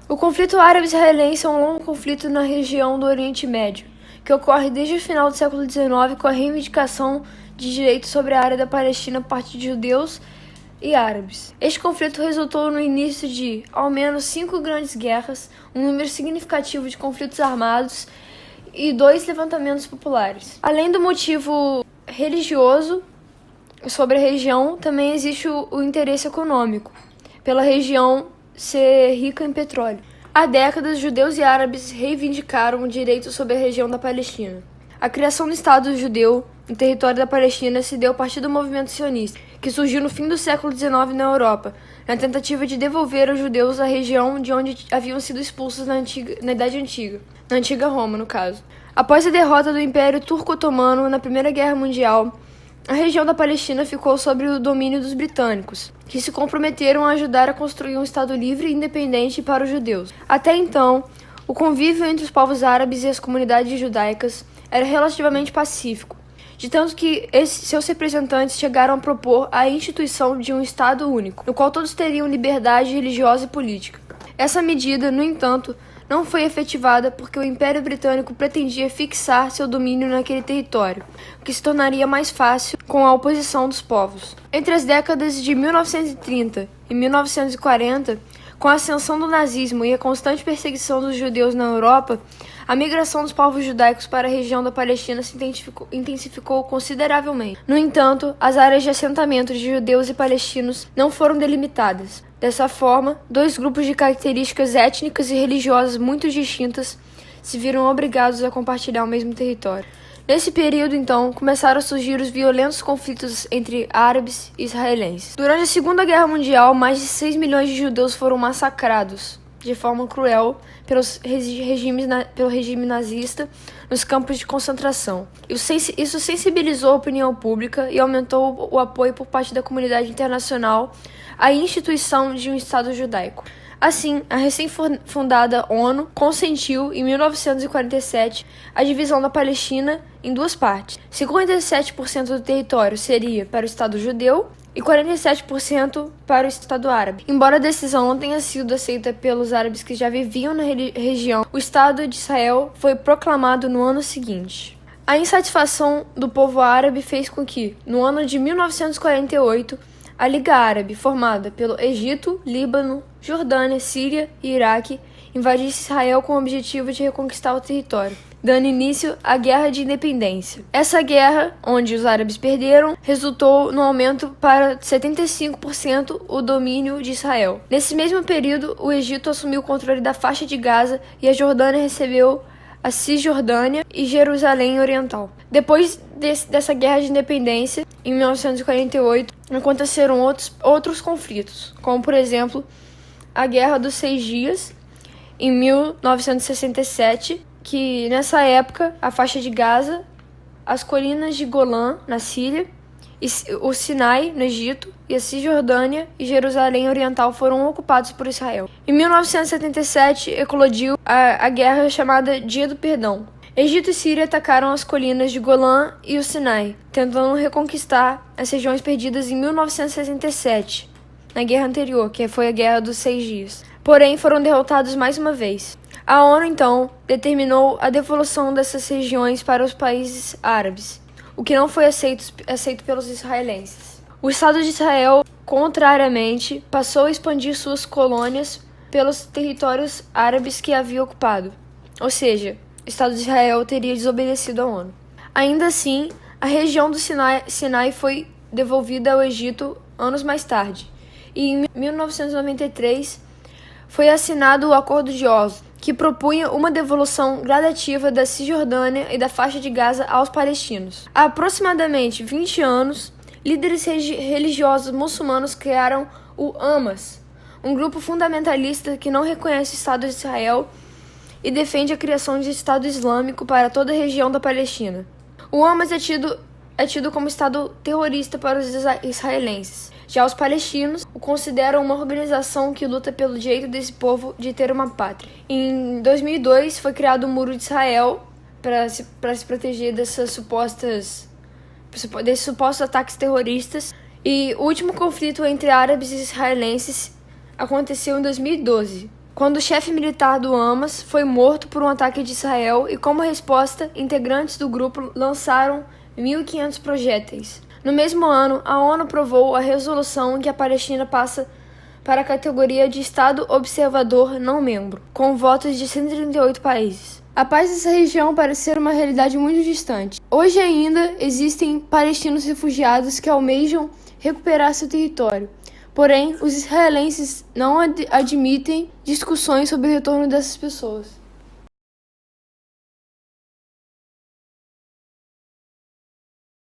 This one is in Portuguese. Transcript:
O conflito árabe-israelense é um longo conflito na região do Oriente Médio, que ocorre desde o final do século XIX com a reivindicação de direitos sobre a área da Palestina por parte de judeus e árabes. Este conflito resultou no início de, ao menos, 5 grandes guerras, um número significativo de conflitos armados e 2 levantamentos populares. Além do motivo religioso sobre a região, também existe o interesse econômico, pela região ser rica em petróleo. Há décadas, judeus e árabes reivindicaram o direito sobre a região da Palestina. A criação do Estado judeu no território da Palestina se deu a partir do movimento sionista, que surgiu no fim do século XIX na Europa, na tentativa de devolver aos judeus a região de onde haviam sido expulsos na Idade Antiga, na Antiga Roma, no caso. Após a derrota do Império Turco-Otomano na Primeira Guerra Mundial, a região da Palestina ficou sob o domínio dos britânicos, que se comprometeram a ajudar a construir um Estado livre e independente para os judeus. Até então, o convívio entre os povos árabes e as comunidades judaicas era relativamente pacífico, de tanto que seus representantes chegaram a propor a instituição de um Estado único, no qual todos teriam liberdade religiosa e política. Essa medida, no entanto, não foi efetivada porque o Império Britânico pretendia fixar seu domínio naquele território, o que se tornaria mais fácil com a oposição dos povos. Entre as décadas de 1930 e 1940, com a ascensão do nazismo e a constante perseguição dos judeus na Europa, a migração dos povos judaicos para a região da Palestina se intensificou consideravelmente. No entanto, as áreas de assentamento de judeus e palestinos não foram delimitadas. Dessa forma, 2 grupos de características étnicas e religiosas muito distintas se viram obrigados a compartilhar o mesmo território. Nesse período, então, começaram a surgir os violentos conflitos entre árabes e israelenses. Durante a Segunda Guerra Mundial, mais de 6 milhões de judeus foram massacrados de forma cruel pelo regime nazista nos campos de concentração. Isso sensibilizou a opinião pública e aumentou o apoio por parte da comunidade internacional à instituição de um Estado judaico. Assim, a recém-fundada ONU consentiu, em 1947, a divisão da Palestina em 2 partes. 57% do território seria para o Estado judeu e 47% para o Estado árabe. Embora a decisão não tenha sido aceita pelos árabes que já viviam na região, o Estado de Israel foi proclamado no ano seguinte. A insatisfação do povo árabe fez com que, no ano de 1948, a Liga Árabe, formada pelo Egito, Líbano, Jordânia, Síria e Iraque, invadisse Israel com o objetivo de reconquistar o território, dando início à Guerra de Independência. Essa guerra, onde os árabes perderam, resultou no aumento para 75% o domínio de Israel. Nesse mesmo período, o Egito assumiu o controle da faixa de Gaza e a Jordânia recebeu a Cisjordânia e Jerusalém Oriental. Depois dessa guerra de independência, em 1948, aconteceram outros conflitos, como, por exemplo, a Guerra dos 6 Dias, em 1967, que nessa época a faixa de Gaza, as colinas de Golã, na Síria, o Sinai, no Egito, e a Cisjordânia e Jerusalém Oriental foram ocupados por Israel. Em 1977, eclodiu a guerra chamada Dia do Perdão. Egito e Síria atacaram as colinas de Golã e o Sinai, tentando reconquistar as regiões perdidas em 1967, na guerra anterior, que foi a Guerra dos 6 Dias. Porém, foram derrotados mais uma vez. A ONU, então, determinou a devolução dessas regiões para os países árabes, o que não foi aceito pelos israelenses. O Estado de Israel, contrariamente, passou a expandir suas colônias pelos territórios árabes que havia ocupado. Ou seja, o Estado de Israel teria desobedecido à ONU. Ainda assim, a região do Sinai foi devolvida ao Egito anos mais tarde. E em 1993, foi assinado o Acordo de Oslo, que propunha uma devolução gradativa da Cisjordânia e da faixa de Gaza aos palestinos. Há aproximadamente 20 anos, líderes religiosos muçulmanos criaram o Hamas, um grupo fundamentalista que não reconhece o Estado de Israel e defende a criação de Estado Islâmico para toda a região da Palestina. O Hamas é tido como Estado terrorista para os israelenses. Já os palestinos o consideram uma organização que luta pelo direito desse povo de ter uma pátria. Em 2002, foi criado o Muro de Israel para se proteger desses supostos ataques terroristas. E o último conflito entre árabes e israelenses aconteceu em 2012, quando o chefe militar do Hamas foi morto por um ataque de Israel e, como resposta, integrantes do grupo lançaram 1.500 projéteis. No mesmo ano, a ONU aprovou a resolução que a Palestina passa para a categoria de Estado observador não membro, com votos de 138 países. A paz dessa região parece ser uma realidade muito distante. Hoje ainda existem palestinos refugiados que almejam recuperar seu território. Porém, os israelenses não admitem discussões sobre o retorno dessas pessoas.